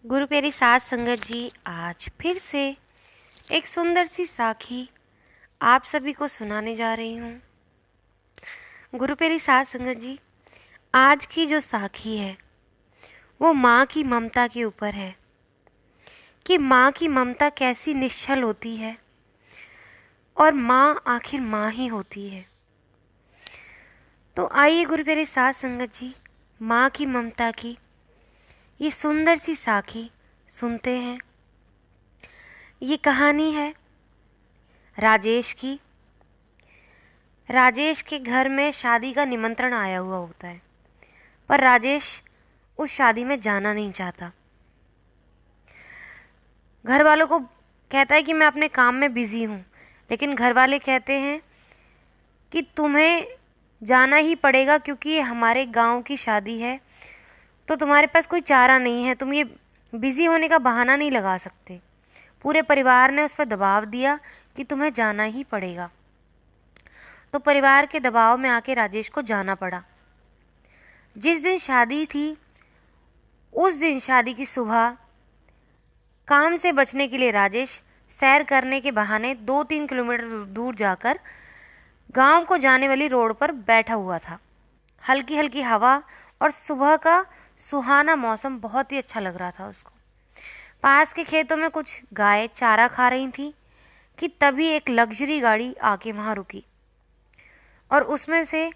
गुरु प्यारी साध संगत जी, आज फिर से एक सुंदर सी साखी आप सभी को सुनाने जा रही हूँ। गुरु प्यारी साध संगत जी, आज की जो साखी है वो माँ की ममता के ऊपर है कि माँ की ममता कैसी निश्चल होती है और माँ आखिर माँ ही होती है। तो आइए गुरु प्यारी साध संगत जी, माँ की ममता की ये सुंदर सी साखी सुनते हैं। ये कहानी है राजेश की। राजेश के घर में शादी का निमंत्रण आया हुआ होता है, पर राजेश उस शादी में जाना नहीं चाहता। घर वालों को कहता है कि मैं अपने काम में बिज़ी हूँ, लेकिन घर वाले कहते हैं कि तुम्हें जाना ही पड़ेगा क्योंकि ये हमारे गांव की शादी है, तो तुम्हारे पास कोई चारा नहीं है, तुम ये बिज़ी होने का बहाना नहीं लगा सकते। पूरे परिवार ने उस पर दबाव दिया कि तुम्हें जाना ही पड़ेगा। तो परिवार के दबाव में आके राजेश को जाना पड़ा। जिस दिन शादी थी उस दिन शादी की सुबह काम से बचने के लिए राजेश सैर करने के बहाने 2-3 किलोमीटर दूर जाकर गांव को जाने वाली रोड पर बैठा हुआ था। हल्की हल्की हवा और सुबह का सुहाना मौसम बहुत ही अच्छा लग रहा था उसको। पास के खेतों में कुछ गाय चारा खा रही थी कि तभी एक लग्जरी गाड़ी आके वहाँ रुकी और उसमें से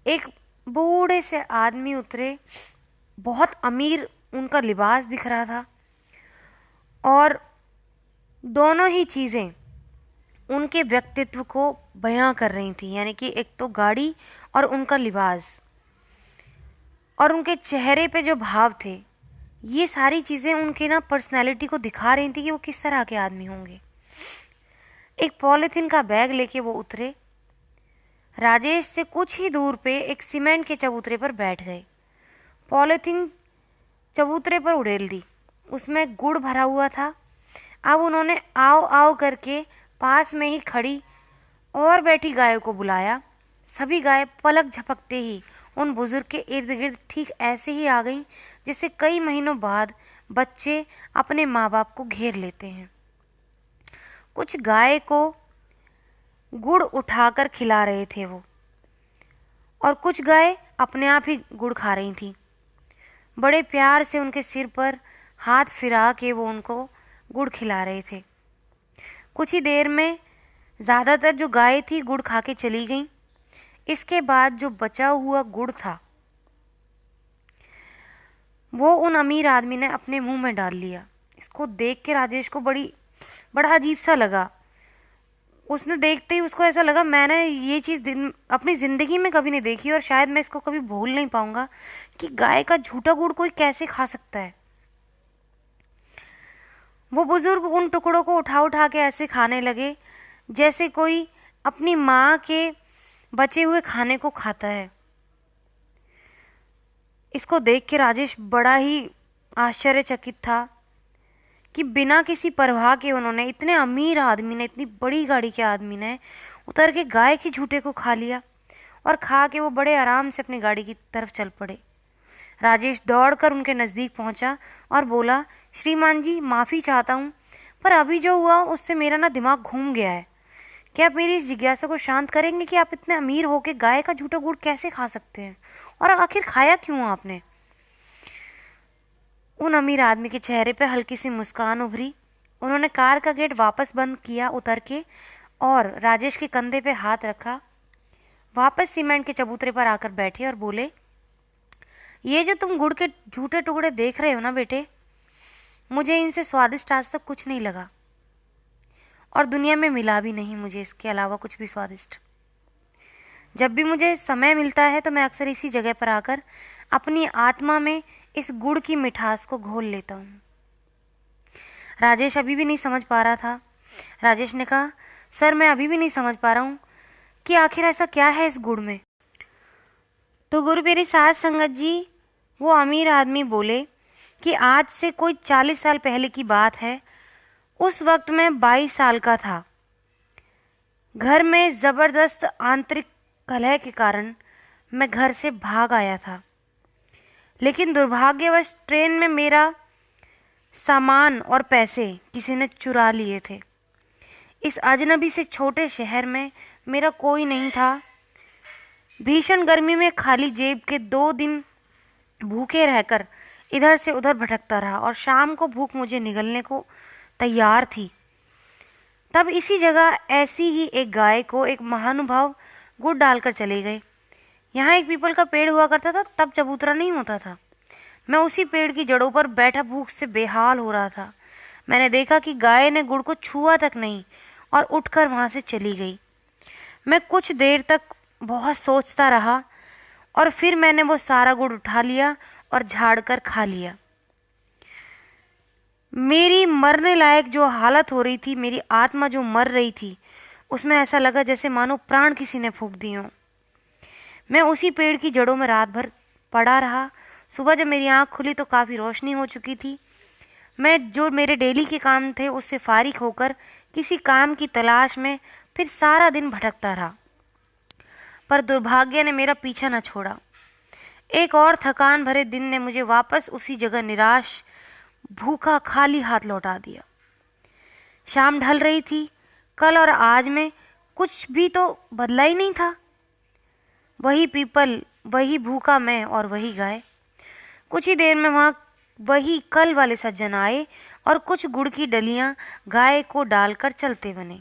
एक बूढ़े से आदमी उतरे। बहुत अमीर उनका लिबास दिख रहा था और दोनों ही चीज़ें उनके व्यक्तित्व को बयां कर रही थी, यानी कि एक तो गाड़ी और उनका लिबास और उनके चेहरे पे जो भाव थे, ये सारी चीज़ें उनके पर्सनैलिटी को दिखा रही थी कि वो किस तरह के आदमी होंगे। एक पॉलीथीन का बैग लेके वो उतरे। राजेश से कुछ ही दूर पे एक सीमेंट के चबूतरे पर बैठ गए। पॉलीथीन चबूतरे पर उड़ेल दी, उसमें गुड़ भरा हुआ था। अब उन्होंने आओ आओ करके पास में ही खड़ी और बैठी गायों को बुलाया। सभी गायें पलक झपकते ही उन बुजुर्ग के इर्द गिर्द ठीक ऐसे ही आ गईं जैसे कई महीनों बाद बच्चे अपने माँ बाप को घेर लेते हैं। कुछ गाय को गुड़ उठाकर खिला रहे थे वो, और कुछ गाय अपने आप ही गुड़ खा रही थी। बड़े प्यार से उनके सिर पर हाथ फिरा के वो उनको गुड़ खिला रहे थे। कुछ ही देर में ज़्यादातर जो गाय थी गुड़ खा के चली गईं। इसके बाद जो बचा हुआ गुड़ था वो उन अमीर आदमी ने अपने मुंह में डाल लिया। इसको देख के राजेश को बड़ा अजीब सा लगा। उसने देखते ही उसको ऐसा लगा, मैंने ये चीज़ अपनी ज़िंदगी में कभी नहीं देखी और शायद मैं इसको कभी भूल नहीं पाऊंगा कि गाय का झूठा गुड़ कोई कैसे खा सकता है। वो बुजुर्ग उन टुकड़ों को उठा उठा के ऐसे खाने लगे जैसे कोई अपनी माँ के बचे हुए खाने को खाता है। इसको देख के राजेश बड़ा ही आश्चर्यचकित था कि बिना किसी परवाह के उन्होंने, इतने अमीर आदमी ने, इतनी बड़ी गाड़ी के आदमी ने उतर के गाय के झूठे को खा लिया और खा के वो बड़े आराम से अपनी गाड़ी की तरफ चल पड़े। राजेश दौड़कर उनके नज़दीक पहुंचा और बोला, श्रीमान जी माफ़ी चाहता हूं, पर अभी जो हुआ उससे मेरा दिमाग घूम गया है। क्या आप मेरी इस जिज्ञासा को शांत करेंगे कि आप इतने अमीर होकर गाय का झूठा गुड़ कैसे खा सकते हैं, और आखिर खाया क्यों आपने? उन अमीर आदमी के चेहरे पे हल्की सी मुस्कान उभरी। उन्होंने कार का गेट वापस बंद किया उतर के और राजेश के कंधे पे हाथ रखा। वापस सीमेंट के चबूतरे पर आकर बैठे और बोले, ये जो तुम गुड़ के झूठे टुकड़े देख रहे हो ना बेटे, मुझे इनसे स्वादिष्ट आज तक कुछ नहीं लगा और दुनिया में मिला भी नहीं मुझे इसके अलावा कुछ भी स्वादिष्ट। जब भी मुझे समय मिलता है तो मैं अक्सर इसी जगह पर आकर अपनी आत्मा में इस गुड़ की मिठास को घोल लेता हूँ। राजेश अभी भी नहीं समझ पा रहा था। राजेश ने कहा, सर मैं अभी भी नहीं समझ पा रहा हूँ कि आखिर ऐसा क्या है इस गुड़ में। तो गुरु प्यारी साध संगत जी, वो अमीर आदमी बोले कि आज से कोई 40 साल पहले की बात है। उस वक्त मैं 22 साल का था। घर में ज़बरदस्त आंतरिक कलह के कारण मैं घर से भाग आया था, लेकिन दुर्भाग्यवश ट्रेन में मेरा सामान और पैसे किसी ने चुरा लिए थे। इस अजनबी से छोटे शहर में मेरा कोई नहीं था। भीषण गर्मी में खाली जेब के 2 दिन भूखे रहकर इधर से उधर भटकता रहा और शाम को भूख मुझे निगलने को तैयार थी। तब इसी जगह ऐसी ही एक गाय को एक महानुभाव गुड़ डालकर चले गए। यहाँ एक पीपल का पेड़ हुआ करता था, तब चबूतरा नहीं होता था। मैं उसी पेड़ की जड़ों पर बैठा भूख से बेहाल हो रहा था। मैंने देखा कि गाय ने गुड़ को छुआ तक नहीं और उठकर वहाँ से चली गई। मैं कुछ देर तक बहुत सोचता रहा और फिर मैंने वो सारा गुड़ उठा लिया और झाड़ कर खा लिया। मेरी मरने लायक जो हालत हो रही थी, मेरी आत्मा जो मर रही थी, उसमें ऐसा लगा जैसे मानो प्राण किसी ने फूंक दिए हों। मैं उसी पेड़ की जड़ों में रात भर पड़ा रहा। सुबह जब मेरी आँख खुली तो काफ़ी रोशनी हो चुकी थी। मैं जो मेरे डेली के काम थे उससे फारिग होकर किसी काम की तलाश में फिर सारा दिन भटकता रहा, पर दुर्भाग्य ने मेरा पीछा न छोड़ा। एक और थकान भरे दिन ने मुझे वापस उसी जगह निराश, भूखा, खाली हाथ लौटा दिया। शाम ढल रही थी। कल और आज में कुछ भी तो बदला ही नहीं था। वही पीपल, वही भूखा मैं और वही गाय। कुछ ही देर में वहाँ वही कल वाले सज्जन आए और कुछ गुड़ की डलियाँ गाय को डालकर चलते बने।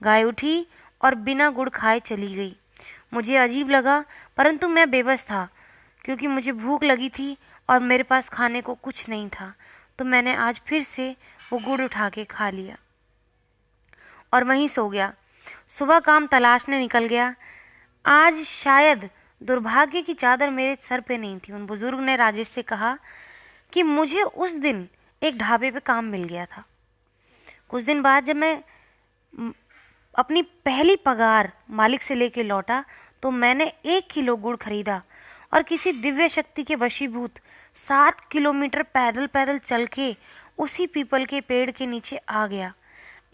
गाय उठी और बिना गुड़ खाए चली गई। मुझे अजीब लगा, परंतु मैं बेबस था क्योंकि मुझे भूख लगी थी और मेरे पास खाने को कुछ नहीं था। तो मैंने आज फिर से वो गुड़ उठा के खा लिया और वहीं सो गया। सुबह काम तलाशने निकल गया। आज शायद दुर्भाग्य की चादर मेरे सर पे नहीं थी। उन बुजुर्ग ने राजेश से कहा कि मुझे उस दिन एक ढाबे पे काम मिल गया था। कुछ दिन बाद जब मैं अपनी पहली पगार मालिक से लेके लौटा तो मैंने 1 किलो गुड़ खरीदा और किसी दिव्य शक्ति के वशीभूत 7 किलोमीटर पैदल पैदल चल के उसी पीपल के पेड़ के नीचे आ गया।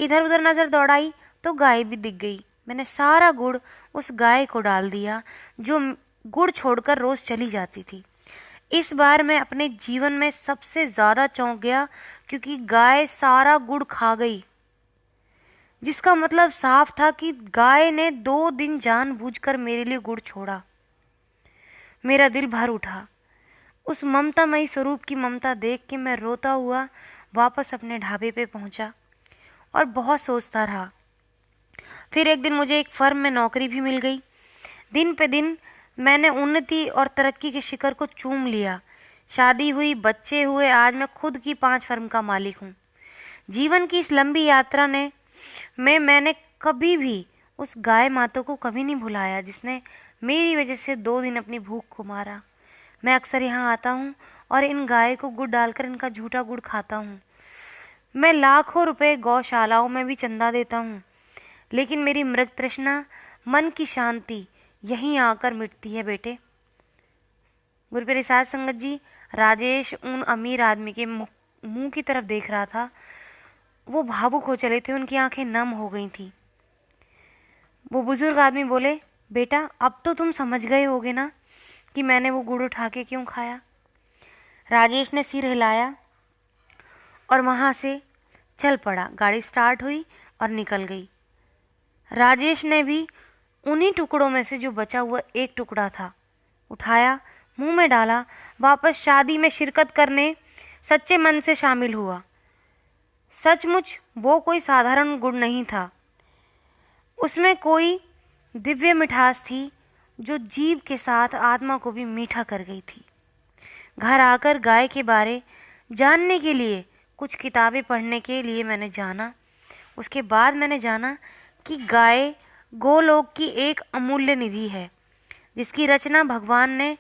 इधर उधर नज़र दौड़ाई तो गाय भी दिख गई। मैंने सारा गुड़ उस गाय को डाल दिया जो गुड़ छोड़कर रोज़ चली जाती थी। इस बार मैं अपने जीवन में सबसे ज़्यादा चौंक गया क्योंकि गाय सारा गुड़ खा गई, जिसका मतलब साफ था कि गाय ने 2 दिन जानबूझकर मेरे लिए गुड़ छोड़ा। मेरा दिल भर उठा। उस ममतामयी स्वरूप की ममता देख के मैं रोता हुआ वापस अपने ढाबे पे पहुंचा और बहुत सोचता रहा। फिर एक दिन मुझे एक फर्म में नौकरी भी मिल गई। दिन पे दिन मैंने उन्नति और तरक्की के शिखर को चूम लिया। शादी हुई, बच्चे हुए, आज मैं खुद की 5 फर्म का मालिक हूँ। जीवन की इस लंबी यात्रा ने मैंने कभी भी उस गाय माता को कभी नहीं भुलाया जिसने मेरी वजह से 2 दिन अपनी भूख को मारा। मैं अक्सर यहाँ आता हूँ और इन गाय को गुड़ डालकर इनका झूठा गुड़ खाता हूँ। मैं लाखों रुपए गौशालाओं में भी चंदा देता हूँ, लेकिन मेरी मृग तृष्णा, मन की शांति यहीं आकर मिटती है बेटे। गुरुप्रिय साध संगत जी, राजेश उन अमीर आदमी के मुंह की तरफ देख रहा था। वो भावुक हो चले थे, उनकी आंखें नम हो गई थी। वो बुजुर्ग आदमी बोले, बेटा अब तो तुम समझ गए होगे ना कि मैंने वो गुड़ उठा के क्यों खाया। राजेश ने सिर हिलाया और वहाँ से चल पड़ा। गाड़ी स्टार्ट हुई और निकल गई। राजेश ने भी उन्हीं टुकड़ों में से जो बचा हुआ एक टुकड़ा था उठाया, मुंह में डाला, वापस शादी में शिरकत करने सच्चे मन से शामिल हुआ। सचमुच वो कोई साधारण गुड़ नहीं था, उसमें कोई दिव्य मिठास थी जो जीभ के साथ आत्मा को भी मीठा कर गई थी। घर आकर गाय के बारे जानने के लिए कुछ किताबें पढ़ने के लिए मैंने जाना। उसके बाद मैंने जाना कि गाय गोलोक की एक अमूल्य निधि है जिसकी रचना भगवान ने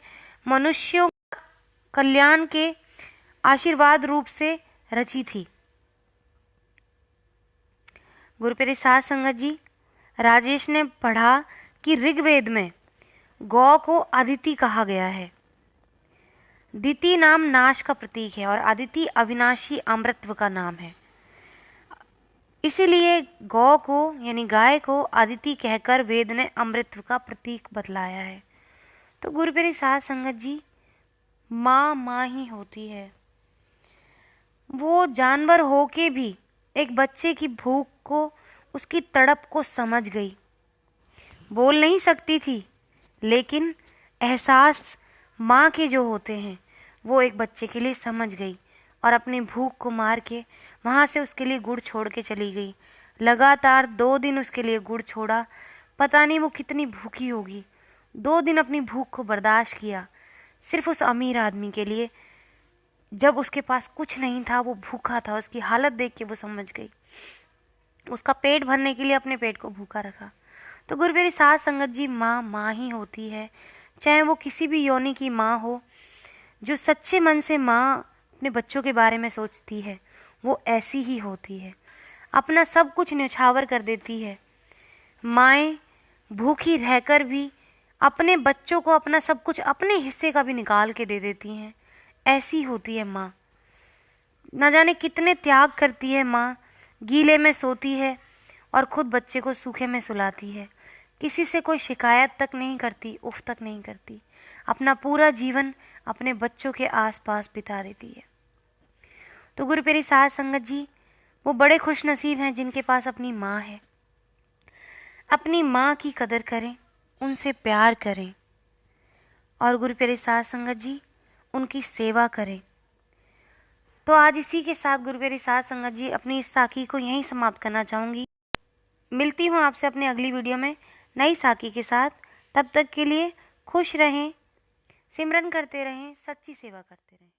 मनुष्यों कल्याण के आशीर्वाद रूप से रची थी। गुरुप्रिय साध संगत जी, राजेश ने पढ़ा कि ऋग्वेद में गौ को अदिति कहा गया है। दिति नाम नाश का प्रतीक है और अदिति अविनाशी अमृतत्व का नाम है। इसीलिए गौ को यानी गाय को अदिति कहकर वेद ने अमृतत्व का प्रतीक बतलाया है। तो गुरुप्रिय साध संगत जी, माँ माँ ही होती है। वो जानवर हो के भी एक बच्चे की भूख को, उसकी तड़प को समझ गई। बोल नहीं सकती थी, लेकिन एहसास माँ के जो होते हैं वो एक बच्चे के लिए समझ गई और अपनी भूख को मार के वहाँ से उसके लिए गुड़ छोड़ के चली गई। लगातार 2 दिन उसके लिए गुड़ छोड़ा। पता नहीं वो कितनी भूखी होगी। 2 दिन अपनी भूख को बर्दाश्त किया, सिर्फ उस अमीर आदमी के लिए। जब उसके पास कुछ नहीं था, वो भूखा था, उसकी हालत देख के वो समझ गई। उसका पेट भरने के लिए अपने पेट को भूखा रखा। तो गुरु मेरी साध संगत जी, माँ ही होती है, चाहे वो किसी भी योनि की माँ हो। जो सच्चे मन से माँ अपने बच्चों के बारे में सोचती है, वो ऐसी ही होती है, अपना सब कुछ न्यौछावर कर देती है। माएँ भूखी रहकर भी अपने बच्चों को अपना सब कुछ, अपने हिस्से का भी निकाल के दे देती हैं। ऐसी होती है माँ। न जाने कितने त्याग करती है माँ। गीले में सोती है और खुद बच्चे को सूखे में सुलाती है। किसी से कोई शिकायत तक नहीं करती, उफ तक नहीं करती। अपना पूरा जीवन अपने बच्चों के आसपास बिता देती है। तो गुरु प्यारी साध संगत जी, वो बड़े खुश नसीब हैं जिनके पास अपनी माँ है। अपनी माँ की कदर करें, उनसे प्यार करें और गुरु प्यारी साध संगत जी, उनकी सेवा करें। तो आज इसी के साथ गुरु प्यारी साध संगत जी, अपनी इस साखी को यहीं समाप्त करना चाहूँगी। मिलती हूँ आपसे अपने अगली वीडियो में नई साखी के साथ। तब तक के लिए खुश रहें, सिमरन करते रहें, सच्ची सेवा करते रहें।